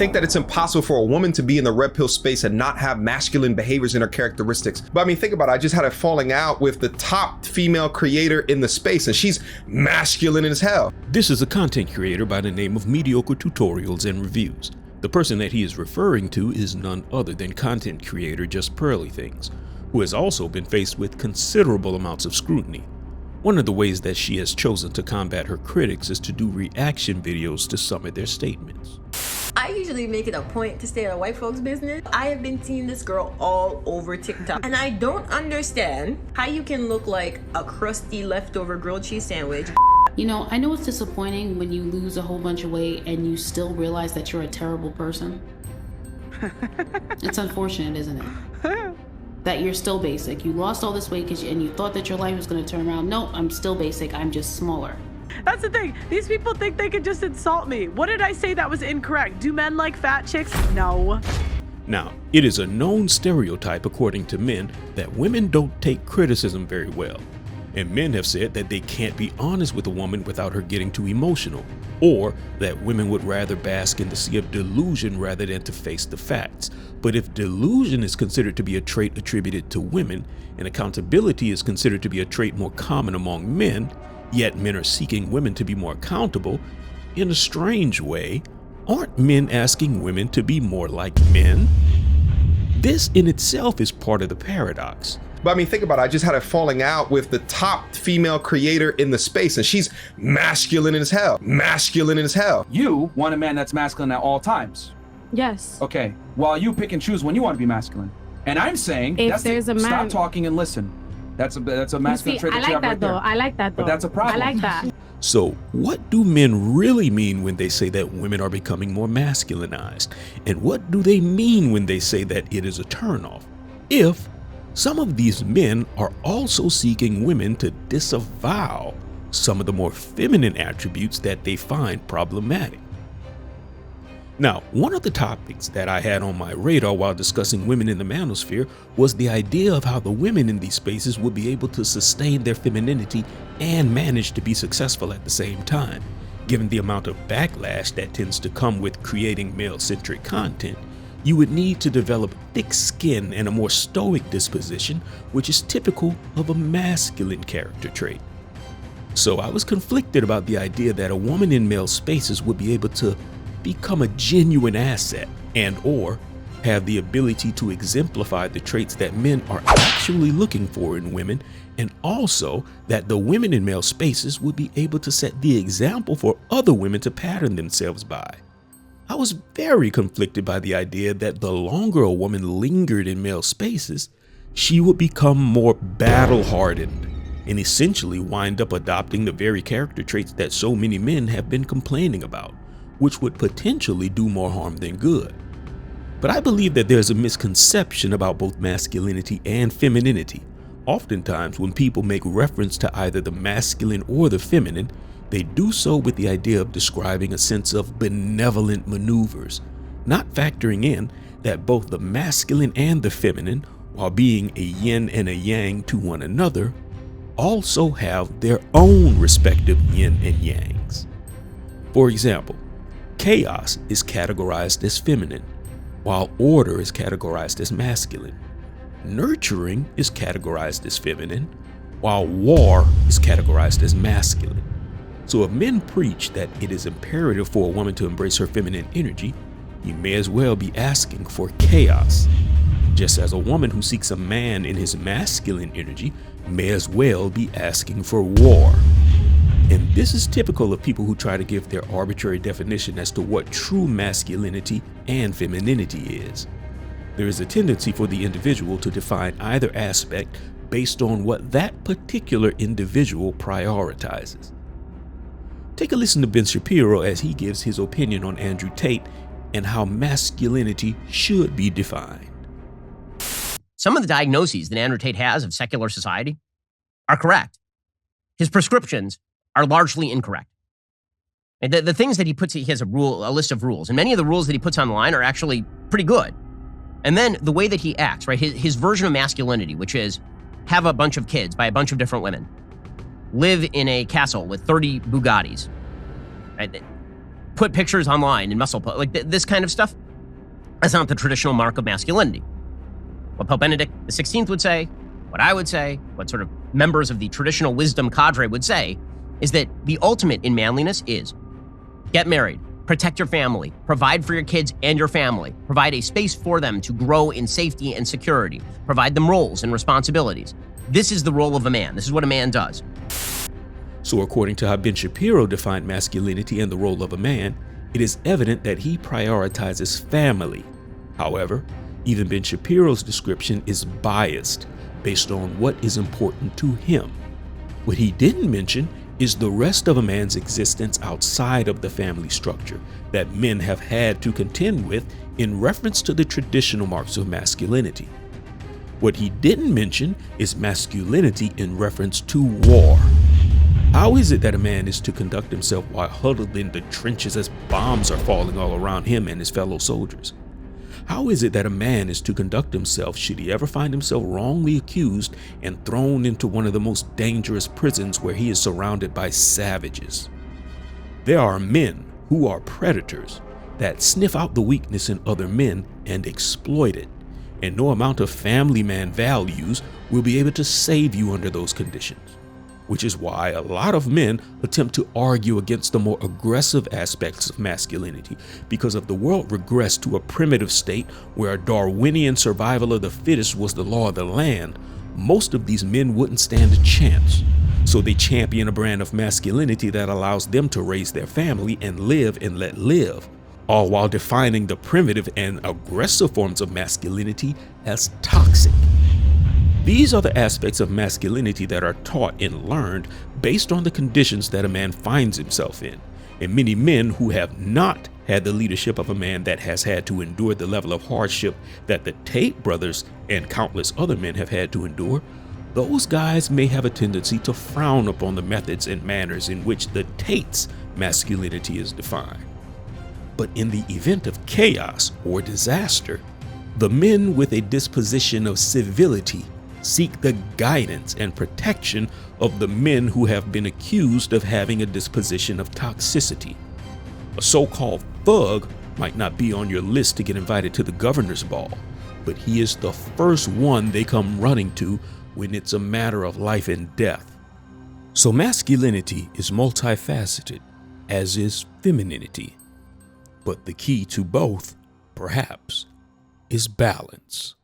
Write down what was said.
think that it's impossible for a woman to be in the red pill space and not have masculine behaviors in her characteristics. But I mean, think about it. I just had a falling out with the top female creator in the space, and she's masculine as hell. This is a content creator by the name of Mediocre Tutorials and Reviews. The person that he is referring to is none other than content creator Just Pearly Things, who has also been faced with considerable amounts of scrutiny. One of the ways that she has chosen to combat her critics is to do reaction videos to some of their statements. I usually make it a point to stay out of white folks' business. I have been seeing this girl all over TikTok, and I don't understand how you can look like a crusty leftover grilled cheese sandwich. You know, I know it's disappointing when you lose a whole bunch of weight and you still realize that you're a terrible person. It's unfortunate, isn't it? That you're still basic. You lost all this weight and you thought that your life was going to turn around. No, I'm still basic. I'm just smaller. That's the thing. These people think they could just insult me. What did I say that was incorrect? Do men like fat chicks? No. Now, it is a known stereotype according to men that women don't take criticism very well. And men have said that they can't be honest with a woman without her getting too emotional, or that women would rather bask in the sea of delusion rather than to face the facts. But if delusion is considered to be a trait attributed to women, and accountability is considered to be a trait more common among men, yet men are seeking women to be more accountable, in a strange way, aren't men asking women to be more like men? This in itself is part of the paradox. But I mean, think about it. I just had a falling out with the top female creator in the space, and she's masculine as hell. Masculine as hell. You want a man that's masculine at all times. Yes. Okay. While you pick and choose when you want to be masculine. And I'm saying, if there's a man, stop talking and listen. That's a masculine trait that you have right there. I like that though. But that's a problem. I like that. So what do men really mean when they say that women are becoming more masculinized? And what do they mean when they say that it is a turnoff? If some of these men are also seeking women to disavow some of the more feminine attributes that they find problematic. Now, one of the topics that I had on my radar while discussing women in the manosphere was the idea of how the women in these spaces would be able to sustain their femininity and manage to be successful at the same time. Given the amount of backlash that tends to come with creating male-centric content, you would need to develop thick skin and a more stoic disposition, which is typical of a masculine character trait. So I was conflicted about the idea that a woman in male spaces would be able to become a genuine asset and or have the ability to exemplify the traits that men are actually looking for in women, and also that the women in male spaces would be able to set the example for other women to pattern themselves by. I was very conflicted by the idea that the longer a woman lingered in male spaces, she would become more battle-hardened and essentially wind up adopting the very character traits that so many men have been complaining about, which would potentially do more harm than good. But I believe that there's a misconception about both masculinity and femininity. Oftentimes, when people make reference to either the masculine or the feminine, they do so with the idea of describing a sense of benevolent maneuvers, not factoring in that both the masculine and the feminine, while being a yin and a yang to one another, also have their own respective yin and yangs. For example, chaos is categorized as feminine, while order is categorized as masculine. Nurturing is categorized as feminine, while war is categorized as masculine. So if men preach that it is imperative for a woman to embrace her feminine energy, you may as well be asking for chaos. Just as a woman who seeks a man in his masculine energy may as well be asking for war. And this is typical of people who try to give their arbitrary definition as to what true masculinity and femininity is. There is a tendency for the individual to define either aspect based on what that particular individual prioritizes. Take a listen to Ben Shapiro as he gives his opinion on Andrew Tate and how masculinity should be defined. Some of the diagnoses that Andrew Tate has of secular society are correct. His prescriptions are largely incorrect. And the things that he puts, he has a list of rules, and many of the rules that he puts online are actually pretty good. And then the way that he acts, right? His version of masculinity, which is have a bunch of kids by a bunch of different women, live in a castle with 30 Bugattis. Right? put pictures online and muscle, like this kind of stuff. That's not the traditional mark of masculinity. What Pope Benedict XVI would say, what I would say, what sort of members of the traditional wisdom cadre would say, is that the ultimate in manliness is get married, protect your family, provide for your kids and your family, provide a space for them to grow in safety and security, provide them roles and responsibilities. This is the role of a man. This is what a man does. So according to how Ben Shapiro defined masculinity and the role of a man, it is evident that he prioritizes family. However, even Ben Shapiro's description is biased based on what is important to him. What he didn't mention is the rest of a man's existence outside of the family structure that men have had to contend with in reference to the traditional marks of masculinity. What he didn't mention is masculinity in reference to war. How is it that a man is to conduct himself while huddled in the trenches as bombs are falling all around him and his fellow soldiers? How is it that a man is to conduct himself should he ever find himself wrongly accused and thrown into one of the most dangerous prisons where he is surrounded by savages? There are men who are predators that sniff out the weakness in other men and exploit it, and no amount of family man values will be able to save you under those conditions. Which is why a lot of men attempt to argue against the more aggressive aspects of masculinity, because if the world regressed to a primitive state where a Darwinian survival of the fittest was the law of the land, most of these men wouldn't stand a chance. So they champion a brand of masculinity that allows them to raise their family and live and let live, all while defining the primitive and aggressive forms of masculinity as toxic. These are the aspects of masculinity that are taught and learned based on the conditions that a man finds himself in. And many men who have not had the leadership of a man that has had to endure the level of hardship that the Tate brothers and countless other men have had to endure, those guys may have a tendency to frown upon the methods and manners in which the Tate's masculinity is defined. But in the event of chaos or disaster, the men with a disposition of civility seek the guidance and protection of the men who have been accused of having a disposition of toxicity. A so-called thug might not be on your list to get invited to the governor's ball, but he is the first one they come running to when it's a matter of life and death. So masculinity is multifaceted, as is femininity. But the key to both, perhaps, is balance.